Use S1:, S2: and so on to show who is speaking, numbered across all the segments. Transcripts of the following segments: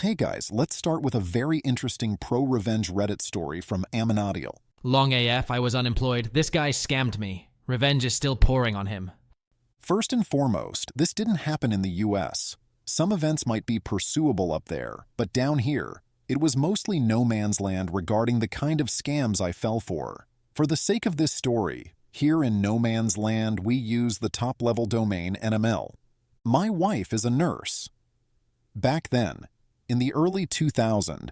S1: Hey guys, let's start with a very interesting pro-revenge Reddit story from Aminadial.
S2: Long AF, I was unemployed. This guy scammed me. Revenge is still pouring on him.
S1: First and foremost, this didn't happen in the US. Some events might be pursuable up there, but down here, it was mostly no man's land regarding the kind of scams I fell for. For the sake of this story, here in no man's land, we use the top-level domain NML. My wife is a nurse. Back then, in the early 2000s,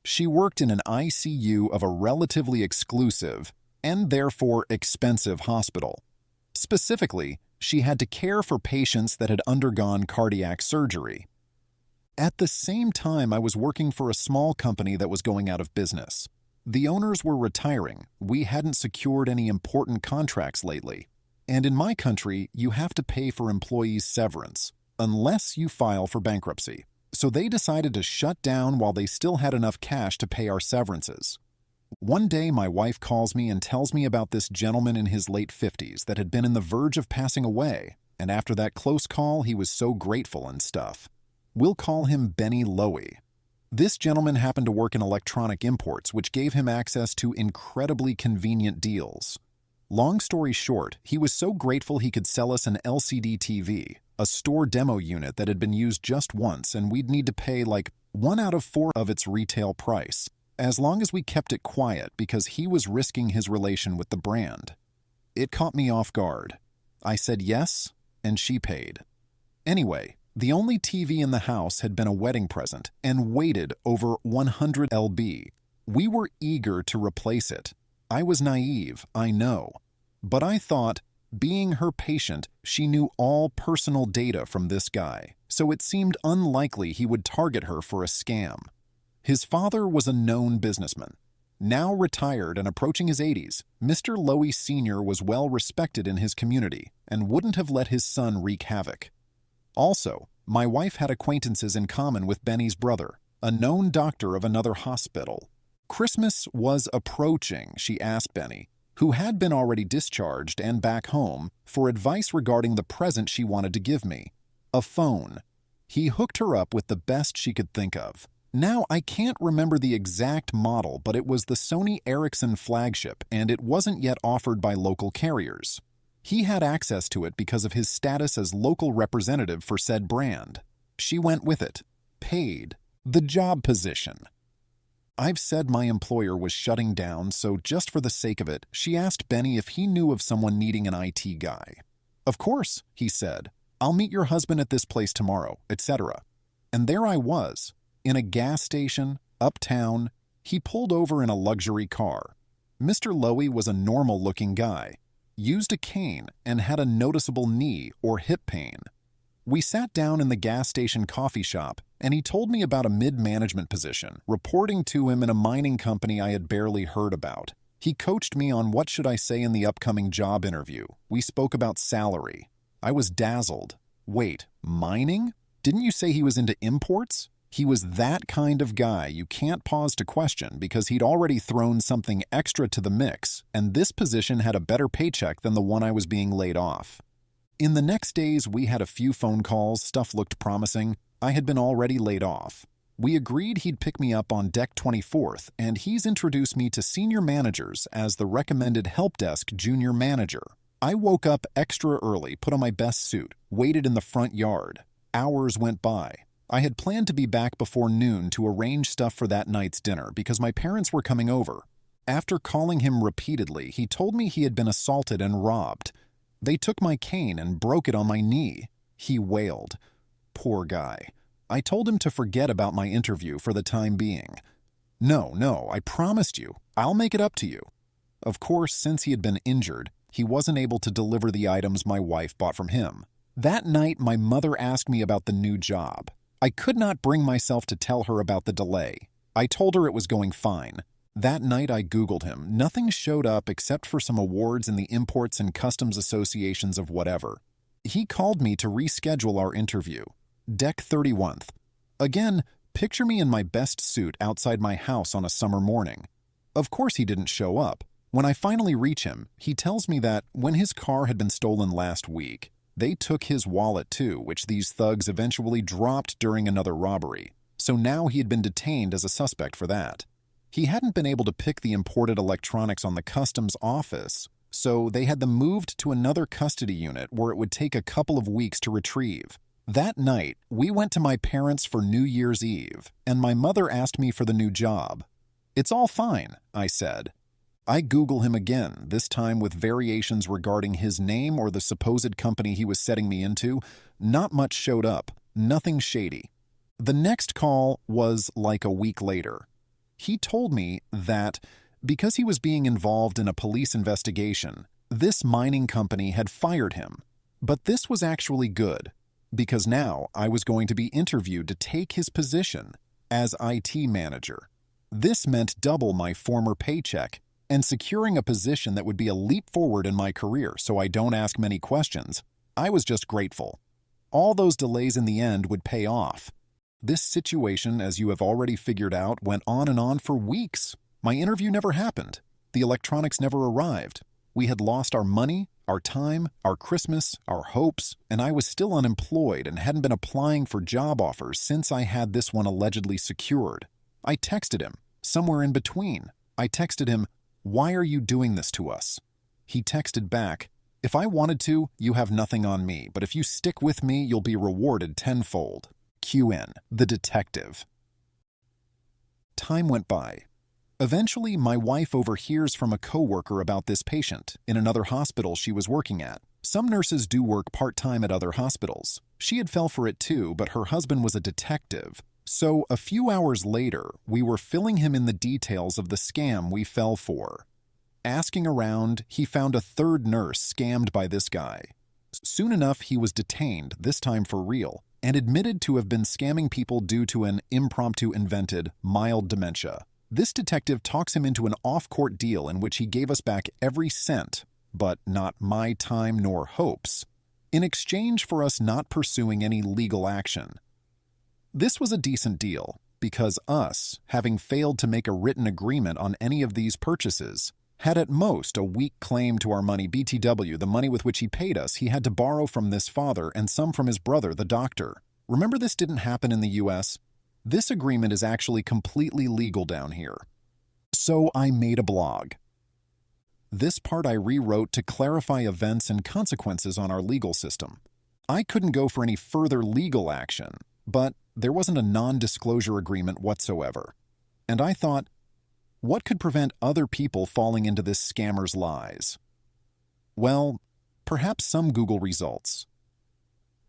S1: she worked in an ICU of a relatively exclusive and therefore expensive hospital. Specifically, she had to care for patients that had undergone cardiac surgery. At the same time, I was working for a small company that was going out of business. The owners were retiring. We hadn't secured any important contracts lately. And in my country, you have to pay for employees' severance, unless you file for bankruptcy. So they decided to shut down while they still had enough cash to pay our severances. One day, my wife calls me and tells me about this gentleman in his late 50s that had been on the verge of passing away, and after that close call, he was so grateful and stuff. We'll call him Benny Lowy. This gentleman happened to work in electronic imports, which gave him access to incredibly convenient deals. Long story short, he was so grateful he could sell us an LCD TV, a store demo unit that had been used just once, and we'd need to pay like 1 out of 4 of its retail price, as long as we kept it quiet because he was risking his relation with the brand. It caught me off guard. I said yes, and she paid. Anyway, the only TV in the house had been a wedding present and weighted over 100 lb. We were eager to replace it. I was naive, I know, but I thought, being her patient, she knew all personal data from this guy, so it seemed unlikely he would target her for a scam. His father was a known businessman. Now retired and approaching his 80s, Mr. Lowy Sr. was well respected in his community and wouldn't have let his son wreak havoc. Also, my wife had acquaintances in common with Benny's brother, a known doctor of another hospital. Christmas was approaching, she asked Benny, who had been already discharged and back home, for advice regarding the present she wanted to give me, a phone. He hooked her up with the best she could think of. Now, I can't remember the exact model, but it was the Sony Ericsson flagship, and it wasn't yet offered by local carriers. He had access to it because of his status as local representative for said brand. She went with it, paid, the job position. I've said my employer was shutting down, so just for the sake of it, she asked Benny if he knew of someone needing an IT guy. Of course, he said. I'll meet your husband at this place tomorrow, etc. And there I was, in a gas station, uptown. He pulled over in a luxury car. Mr. Lowy was a normal-looking guy, used a cane, and had a noticeable knee or hip pain. We sat down in the gas station coffee shop, and he told me about a mid-management position, reporting to him in a mining company I had barely heard about. He coached me on what should I say in the upcoming job interview. We spoke about salary. I was dazzled. Wait, mining? Didn't you say he was into imports? He was that kind of guy you can't pause to question because he'd already thrown something extra to the mix, and this position had a better paycheck than the one I was being laid off. In the next days, we had a few phone calls, stuff looked promising. I had been already laid off. We agreed he'd pick me up on deck 24th, and he's introduced me to senior managers as the recommended help desk junior manager. I woke up extra early, put on my best suit, waited in the front yard. Hours went by. I had planned to be back before noon to arrange stuff for that night's dinner because my parents were coming over. After calling him repeatedly, he told me he had been assaulted and robbed. They took my cane and broke it on my knee. He wailed. Poor guy. I told him to forget about my interview for the time being. No, I promised you. I'll make it up to you. Of course, since he had been injured, he wasn't able to deliver the items my wife bought from him. That night, my mother asked me about the new job. I could not bring myself to tell her about the delay. I told her it was going fine. That night I Googled him. Nothing showed up except for some awards in the Imports and Customs Associations of whatever. He called me to reschedule our interview. Deck 31th. Again, picture me in my best suit outside my house on a summer morning. Of course he didn't show up. When I finally reach him, he tells me that when his car had been stolen last week, they took his wallet too, which these thugs eventually dropped during another robbery. so now he had been detained as a suspect for that. He hadn't been able to pick the imported electronics on the customs office, so they had them moved to another custody unit where it would take a couple of weeks to retrieve. That night, we went to my parents' for New Year's Eve, and my mother asked me for the new job. "It's all fine," I said. I Google him again, this time with variations regarding his name or the supposed company he was setting me into. Not much showed up, nothing shady. The next call was like a week later. He told me that because he was being involved in a police investigation, this mining company had fired him. But this was actually good, because now I was going to be interviewed to take his position as IT manager. This meant double my former paycheck and securing a position that would be a leap forward in my career, so I don't ask many questions. I was just grateful. All those delays in the end would pay off. This situation, as you have already figured out, went on and on for weeks. My interview never happened. The electronics never arrived. We had lost our money, our time, our Christmas, our hopes, and I was still unemployed and hadn't been applying for job offers since I had this one allegedly secured. I texted him, somewhere in between. I texted him, "Why are you doing this to us?" He texted back, "If I wanted to, you have nothing on me, but if you stick with me, you'll be rewarded tenfold." QN, the detective. Time went by. Eventually, my wife overhears from a coworker about this patient in another hospital she was working at. Some nurses do work part-time at other hospitals. She had fell for it too, but her husband was a detective. So a few hours later, we were filling him in the details of the scam we fell for. Asking around, he found a third nurse scammed by this guy. Soon enough, he was detained, this time for real, and admitted to have been scamming people due to an impromptu invented mild dementia. This detective talks him into an off-court deal in which he gave us back every cent, but not my time nor hopes, in exchange for us not pursuing any legal action. This was a decent deal, because us, having failed to make a written agreement on any of these purchases, had at most a weak claim to our money. BTW, the money with which he paid us, he had to borrow from this father and some from his brother, the doctor. Remember, this didn't happen in the US? This agreement is actually completely legal down here. So I made a blog. This part I rewrote to clarify events and consequences on our legal system. I couldn't go for any further legal action, but there wasn't a non-disclosure agreement whatsoever. And I thought, what could prevent other people falling into this scammer's lies? Well, perhaps some Google results.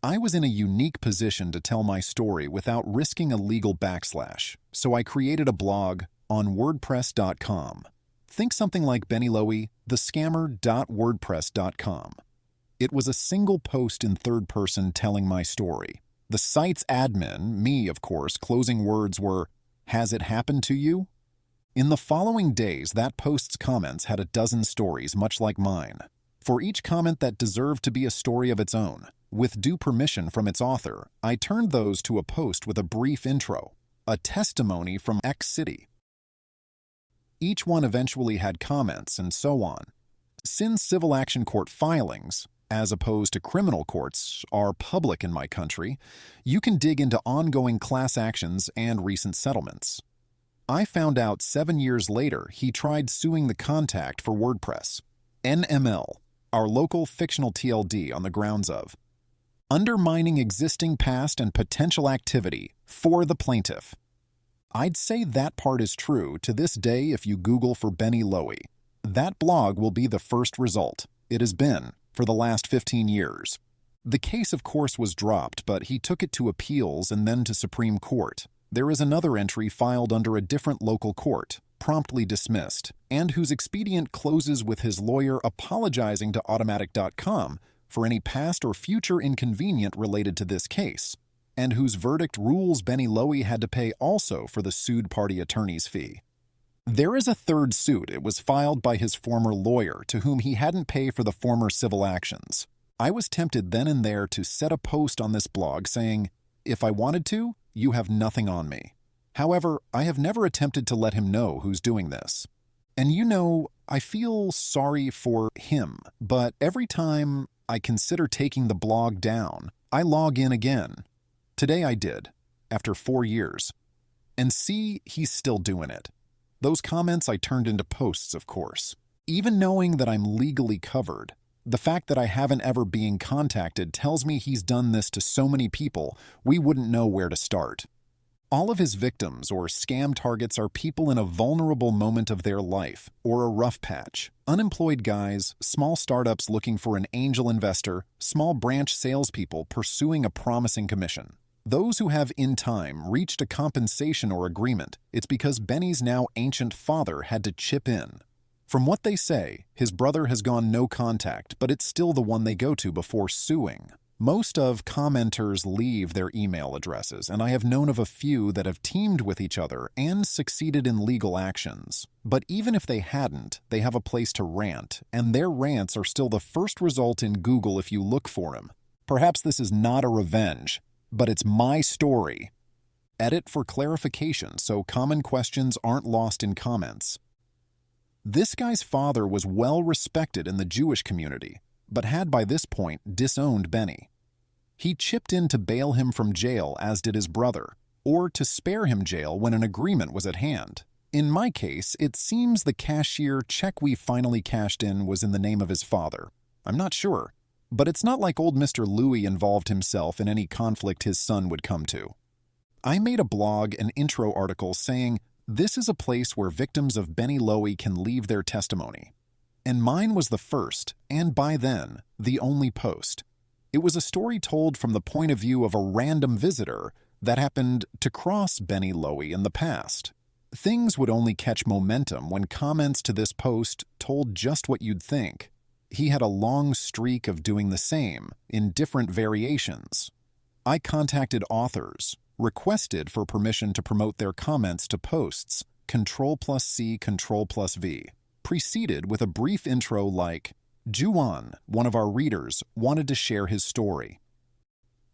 S1: I was in a unique position to tell my story without risking a legal backslash, so I created a blog on WordPress.com. Think something like Benny Lowy, thescammer.wordpress.com. It was a single post in third person telling my story. The site's admin, me of course, closing words were, "Has it happened to you?" In the following days, that post's comments had a dozen stories much like mine. For each comment that deserved to be a story of its own, with due permission from its author, I turned those to a post with a brief intro, a testimony from X city. Each one eventually had comments and so on. Since civil action court filings, as opposed to criminal courts, are public in my country, you can dig into ongoing class actions and recent settlements. I found out 7 years later he tried suing the contact for WordPress, NML, our local fictional TLD, on the grounds of undermining existing past and potential activity for the plaintiff. I'd say that part is true to this day if you Google for Benny Lowy. That blog will be the first result. It has been for the last 15 years. The case, of course, was dropped, but he took it to appeals and then to Supreme Court. There is another entry filed under a different local court, promptly dismissed, and whose expedient closes with his lawyer apologizing to Automatic.com for any past or future inconvenience related to this case, and whose verdict rules Benny Lowy had to pay also for the sued party attorney's fee. There is a third suit. It was filed by his former lawyer, to whom he hadn't paid for the former civil actions. I was tempted then and there to set a post on this blog saying, "If I wanted to, you have nothing on me." However, I have never attempted to let him know who's doing this. And I feel sorry for him, but every time I consider taking the blog down, I log in again. Today I did, after 4 years. And see, he's still doing it. Those comments I turned into posts, of course. Even knowing that I'm legally covered, the fact that I haven't ever been contacted tells me he's done this to so many people we wouldn't know where to start. All of his victims or scam targets are people in a vulnerable moment of their life or a rough patch. Unemployed guys, small startups looking for an angel investor, small branch salespeople pursuing a promising commission. Those who have in time reached a compensation or agreement, it's because Benny's now ancient father had to chip in. From what they say, his brother has gone no contact, but it's still the one they go to before suing. Most of commenters leave their email addresses, and I have known of a few that have teamed with each other and succeeded in legal actions. But even if they hadn't, they have a place to rant, and their rants are still the first result in Google if you look for them. Perhaps this is not a revenge, but it's my story. Edit for clarification so common questions aren't lost in comments. This guy's father was well respected in the Jewish community, but had by this point disowned Benny. He chipped in to bail him from jail, as did his brother, or to spare him jail when an agreement was at hand. In my case, it seems the cashier check we finally cashed in was in the name of his father. I'm not sure, but it's not like old Mr. Louie involved himself in any conflict his son would come to. I made a blog and intro article saying, "This is a place where victims of Benny Lowy can leave their testimony." And mine was the first, and by then, the only post. It was a story told from the point of view of a random visitor that happened to cross Benny Lowy in the past. Things would only catch momentum when comments to this post told just what you'd think. He had a long streak of doing the same, in different variations. I contacted authors, requested for permission to promote their comments to posts, Ctrl+C, Ctrl+V, preceded with a brief intro like, Juan, one of our readers, wanted to share his story.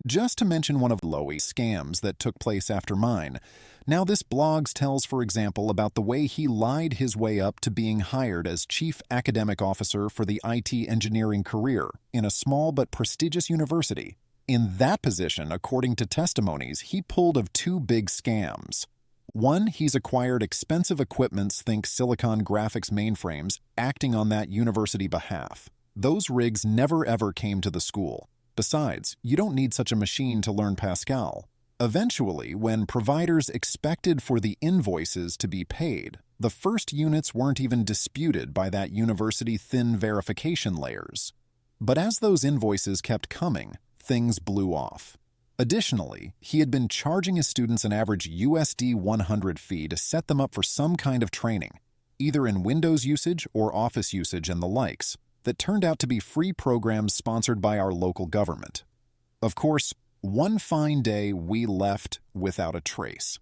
S1: Just to mention one of Lowy's scams that took place after mine, now this blog tells, for example, about the way he lied his way up to being hired as chief academic officer for the IT engineering career in a small but prestigious university. In that position, according to testimonies, he pulled of two big scams. One, he's acquired expensive equipments, think Silicon Graphics mainframes, acting on that university behalf. Those rigs never ever came to the school. Besides, you don't need such a machine to learn Pascal. Eventually, when providers expected for the invoices to be paid, the first units weren't even disputed by that university thin verification layers. But as those invoices kept coming, things blew off. Additionally, he had been charging his students an average USD 100 fee to set them up for some kind of training, either in Windows usage or Office usage and the likes, that turned out to be free programs sponsored by our local government. Of course, one fine day we left without a trace.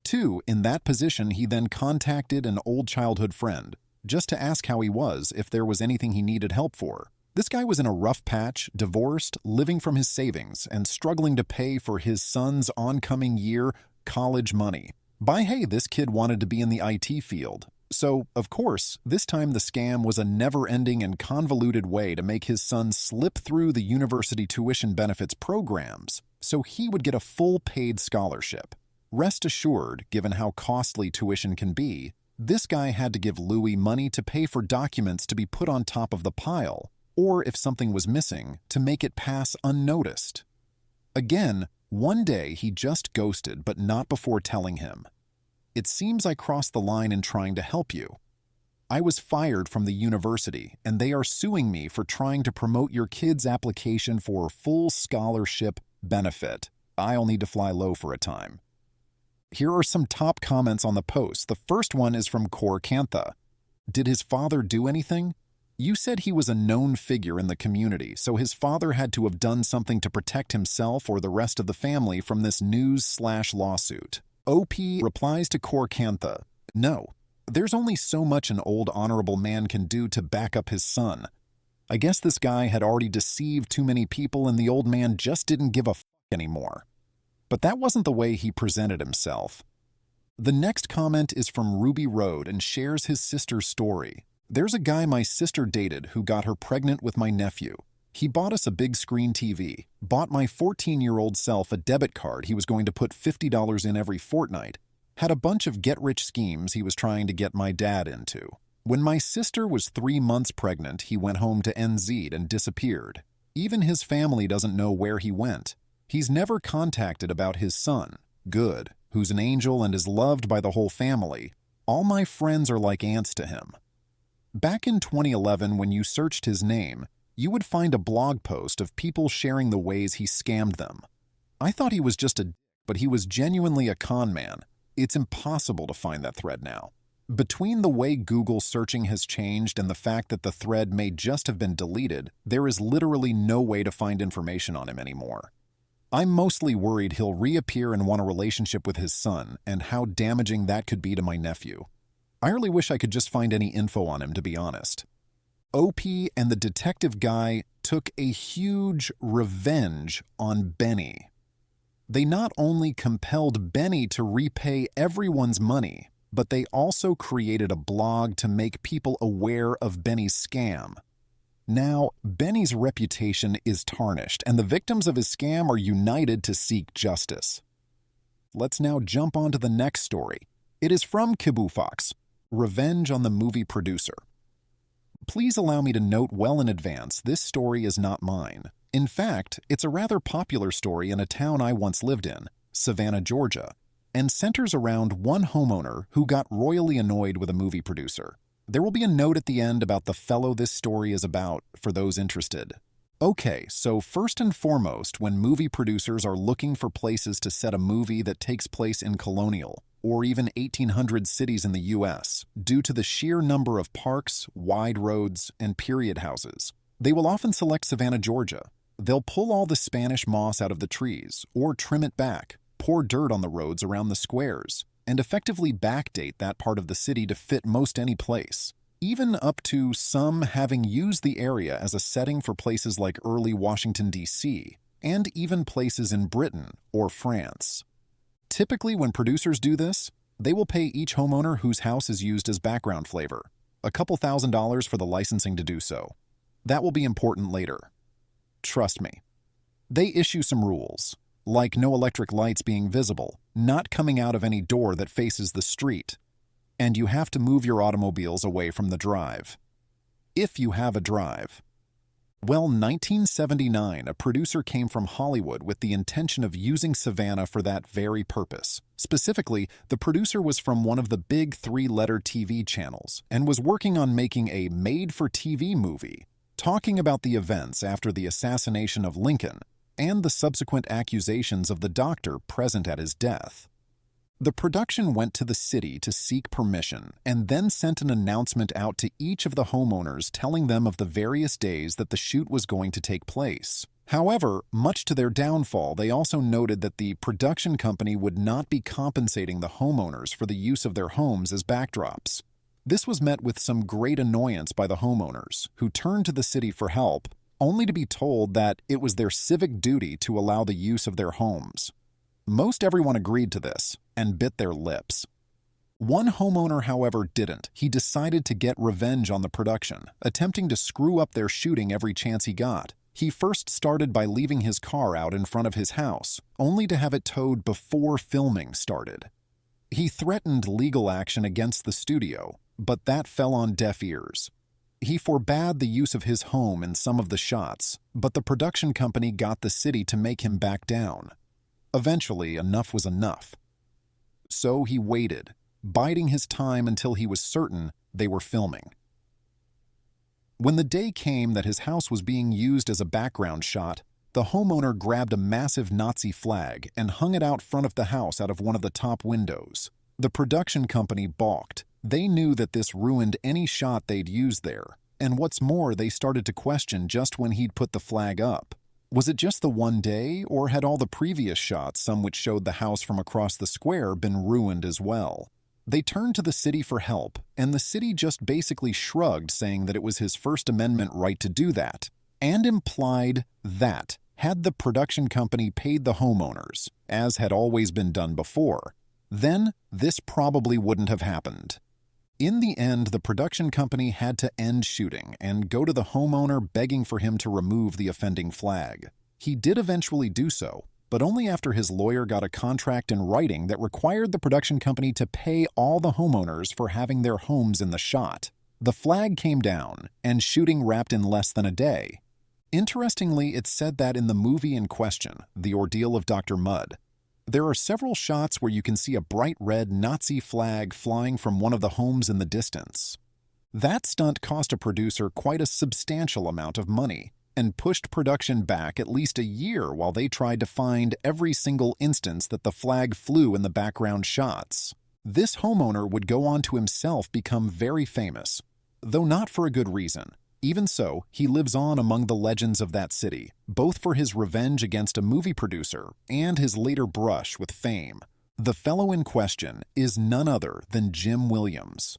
S1: 2, in that position, he then contacted an old childhood friend, just to ask how he was, if there was anything he needed help for. This guy was in a rough patch, divorced, living from his savings, and struggling to pay for his son's oncoming year college money. Hey, this kid wanted to be in the IT field. So, of course, this time the scam was a never-ending and convoluted way to make his son slip through the university tuition benefits programs so he would get a full paid scholarship. Rest assured, given how costly tuition can be, this guy had to give Louis money to pay for documents to be put on top of the pile, or if something was missing, to make it pass unnoticed. Again, one day he just ghosted, but not before telling him, "It seems I crossed the line in trying to help you. I was fired from the university, and they are suing me for trying to promote your kid's application for full scholarship benefit. I'll need to fly low for a time." Here are some top comments on the post. The first one is from Keran. "Did his father do anything? You said he was a known figure in the community, so his father had to have done something to protect himself or the rest of the family from this news/lawsuit." OP replies to Keran, "No, there's only so much an old honorable man can do to back up his son. I guess this guy had already deceived too many people and the old man just didn't give a f*** anymore." But that wasn't the way he presented himself. The next comment is from Ruby Road and shares his sister's story. "There's a guy my sister dated who got her pregnant with my nephew. He bought us a big screen TV, bought my 14-year-old self a debit card he was going to put $50 in every fortnight, had a bunch of get-rich schemes he was trying to get my dad into. When my sister was 3 months pregnant, he went home to NZ and disappeared. Even his family doesn't know where he went. He's never contacted about his son, Good, who's an angel and is loved by the whole family. All my friends are like aunts to him. Back in 2011, when you searched his name, you would find a blog post of people sharing the ways he scammed them. I thought he was just a dick, but he was genuinely a con man. It's impossible to find that thread now. Between the way Google searching has changed and the fact that the thread may just have been deleted, there is literally no way to find information on him anymore. I'm mostly worried he'll reappear and want a relationship with his son, and how damaging that could be to my nephew. I really wish I could just find any info on him, to be honest. OP and the detective guy took a huge revenge on Benny. They not only compelled Benny to repay everyone's money, but they also created a blog to make people aware of Benny's scam. Now, Benny's reputation is tarnished, and the victims of his scam are united to seek justice. Let's now jump on to the next story. It is from Kibu Fox, Revenge on the Movie Producer. Please allow me to note well in advance, this story is not mine. In fact, it's a rather popular story in a town I once lived in, Savannah, Georgia, and centers around one homeowner who got royally annoyed with a movie producer. There will be a note at the end about the fellow this story is about for those interested. Okay, so first and foremost, when movie producers are looking for places to set a movie that takes place in colonial or even 1800 cities in the US, due to the sheer number of parks, wide roads, and period houses, they will often select Savannah, Georgia. They'll pull all the Spanish moss out of the trees or trim it back, pour dirt on the roads around the squares, and effectively backdate that part of the city to fit most any place, even up to some having used the area as a setting for places like early Washington, D.C., and even places in Britain or France. Typically, when producers do this, they will pay each homeowner whose house is used as background flavor a couple $1,000s for the licensing to do so. That will be important later. Trust me. They issue some rules, like no electric lights being visible, not coming out of any door that faces the street, and you have to move your automobiles away from the drive. If you have a drive. Well, 1979, a producer came from Hollywood with the intention of using Savannah for that very purpose. Specifically, the producer was from one of the big 3-letter TV channels and was working on making a made-for-TV movie, talking about the events after the assassination of Lincoln and the subsequent accusations of the doctor present at his death. The production went to the city to seek permission and then sent an announcement out to each of the homeowners telling them of the various days that the shoot was going to take place. However, much to their downfall, they also noted that the production company would not be compensating the homeowners for the use of their homes as backdrops. This was met with some great annoyance by the homeowners, who turned to the city for help, only to be told that it was their civic duty to allow the use of their homes. Most everyone agreed to this and bit their lips. One homeowner, however, didn't. He decided to get revenge on the production, attempting to screw up their shooting every chance he got. He first started by leaving his car out in front of his house, only to have it towed before filming started. He threatened legal action against the studio, but that fell on deaf ears. He forbade the use of his home in some of the shots, but the production company got the city to make him back down. Eventually, enough was enough. So he waited, biding his time until he was certain they were filming. When the day came that his house was being used as a background shot, the homeowner grabbed a massive Nazi flag and hung it out front of the house out of one of the top windows. The production company balked. They knew that this ruined any shot they'd used there, and what's more, they started to question just when he'd put the flag up. Was it just the one day, or had all the previous shots, some which showed the house from across the square, been ruined as well? They turned to the city for help, and the city just basically shrugged, saying that it was his First Amendment right to do that, and implied that, had the production company paid the homeowners, as had always been done before, then this probably wouldn't have happened. In the end, the production company had to end shooting and go to the homeowner begging for him to remove the offending flag. He did eventually do so, but only after his lawyer got a contract in writing that required the production company to pay all the homeowners for having their homes in the shot. The flag came down, and shooting wrapped in less than a day. Interestingly, it said that in the movie in question, The Ordeal of Dr. Mudd, there are several shots where you can see a bright red Nazi flag flying from one of the homes in the distance. That stunt cost a producer quite a substantial amount of money and pushed production back at least a year while they tried to find every single instance that the flag flew in the background shots. This homeowner would go on to himself become very famous, though not for a good reason. Even so, he lives on among the legends of that city, both for his revenge against a movie producer and his later brush with fame. The fellow in question is none other than Jim Williams.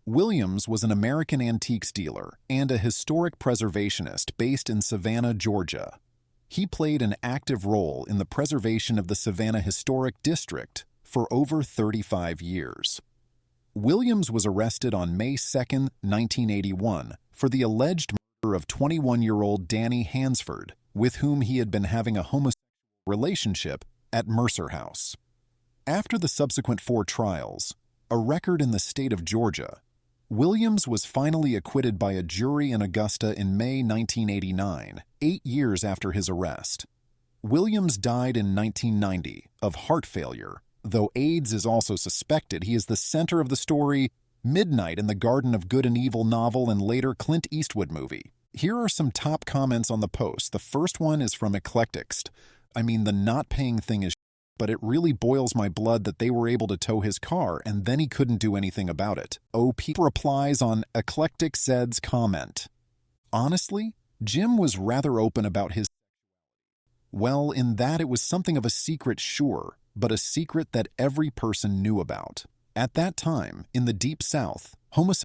S1: Williams was an American antiques dealer and a historic preservationist based in Savannah, Georgia. He played an active role in the preservation of the Savannah Historic District for over 35 years. Williams was arrested on May 2, 1981, for the alleged murder of 21-year-old Danny Hansford, with whom he had been having a homosexual relationship at Mercer House. After the subsequent 4 trials, a record in the state of Georgia, Williams was finally acquitted by a jury in Augusta in May 1989, 8 years after his arrest. Williams died in 1990 of heart failure. Though AIDS is also suspected, he is the center of the story Midnight in the Garden of Good and Evil novel and later Clint Eastwood movie. Here are some top comments on the post. The first one is from Eclecticst. I mean, the not paying thing is but it really boils my blood that they were able to tow his car and then he couldn't do anything about it. OP replies on Eclectic Zed's comment. Honestly, Jim was rather open about his well, in that it was something of a secret, sure, but a secret that every person knew about. At that time, in the Deep South, homosexuality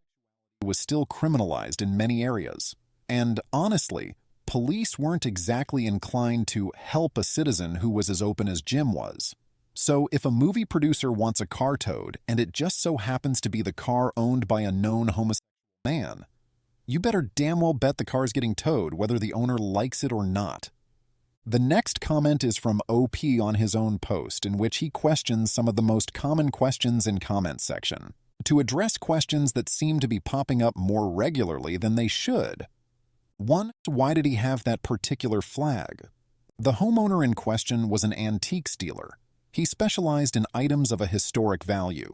S1: was still criminalized in many areas. And honestly, police weren't exactly inclined to help a citizen who was as open as Jim was. So if a movie producer wants a car towed and it just so happens to be the car owned by a known homosexual man, you better damn well bet the car's getting towed whether the owner likes it or not. The next comment is from OP on his own post, in which he questions some of the most common questions in comments section, to address questions that seem to be popping up more regularly than they should. 1. Why did he have that particular flag? The homeowner in question was an antiques dealer. He specialized in items of a historic value.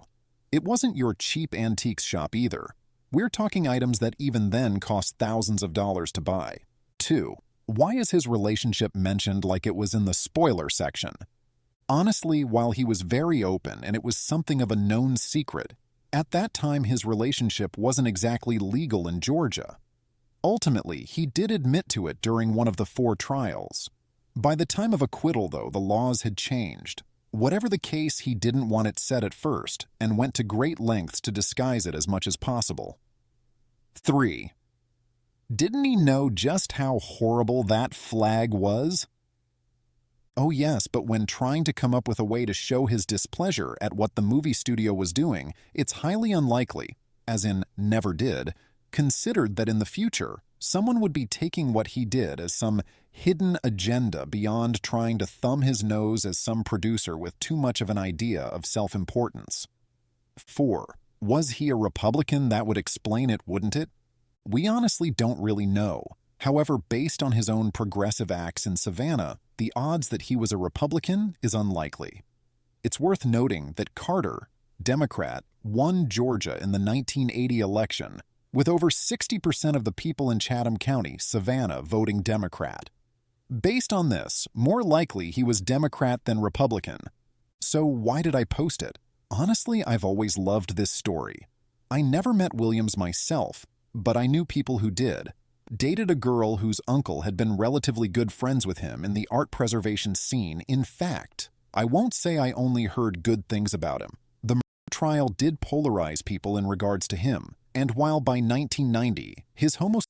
S1: It wasn't your cheap antiques shop either. We're talking items that even then cost thousands of dollars to buy. 2. Why is his relationship mentioned like it was in the spoiler section? Honestly, while he was very open and it was something of a known secret, at that time his relationship wasn't exactly legal in Georgia. Ultimately, he did admit to it during one of the 4 trials. By the time of acquittal, though, the laws had changed. Whatever the case, he didn't want it said at first and went to great lengths to disguise it as much as possible. 3. Didn't he know just how horrible that flag was? Oh yes, but when trying to come up with a way to show his displeasure at what the movie studio was doing, it's highly unlikely, as in never did, considered that in the future, someone would be taking what he did as some hidden agenda beyond trying to thumb his nose as some producer with too much of an idea of self-importance. 4. Was he a Republican? That would explain it, wouldn't it? We honestly don't really know. However, based on his own progressive acts in Savannah, the odds that he was a Republican is unlikely. It's worth noting that Carter, Democrat, won Georgia in the 1980 election, with over 60% of the people in Chatham County, Savannah, voting Democrat. Based on this, more likely he was Democrat than Republican. So why did I post it? Honestly, I've always loved this story. I never met Williams myself, but I knew people who did. Dated a girl whose uncle had been relatively good friends with him in the art preservation scene. In fact, I won't say I only heard good things about him. The murder trial did polarize people in regards to him, and while by 1990, his homosexuality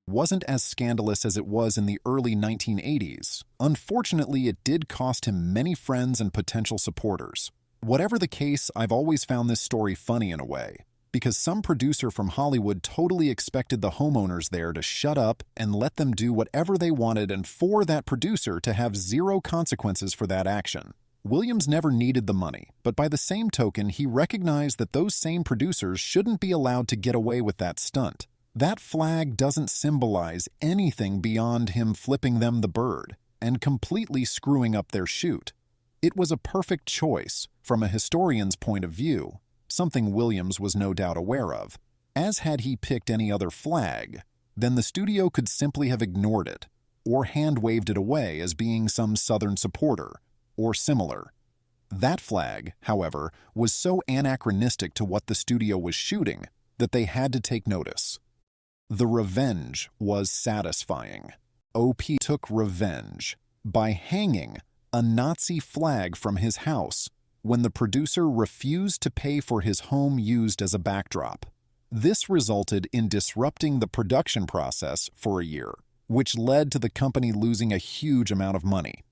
S1: wasn't as scandalous as it was in the early 1980s, unfortunately it did cost him many friends and potential supporters. Whatever the case, I've always found this story funny in a way. because some producer from Hollywood totally expected the homeowners there to shut up and let them do whatever they wanted, and for that producer to have zero consequences for that action. Williams never needed the money, but by the same token, he recognized that those same producers shouldn't be allowed to get away with that stunt. That flag doesn't symbolize anything beyond him flipping them the bird and completely screwing up their shoot. It was a perfect choice from a historian's point of view, something Williams was no doubt aware of. As had he picked any other flag, then the studio could simply have ignored it or hand-waved it away as being some Southern supporter or similar. That flag, however, was so anachronistic to what the studio was shooting that they had to take notice. The revenge was satisfying. OP took revenge by hanging a Nazi flag from his house when the producer refused to pay for his home used as a backdrop. This resulted in disrupting the production process for a year, which led to the company losing a huge amount of money.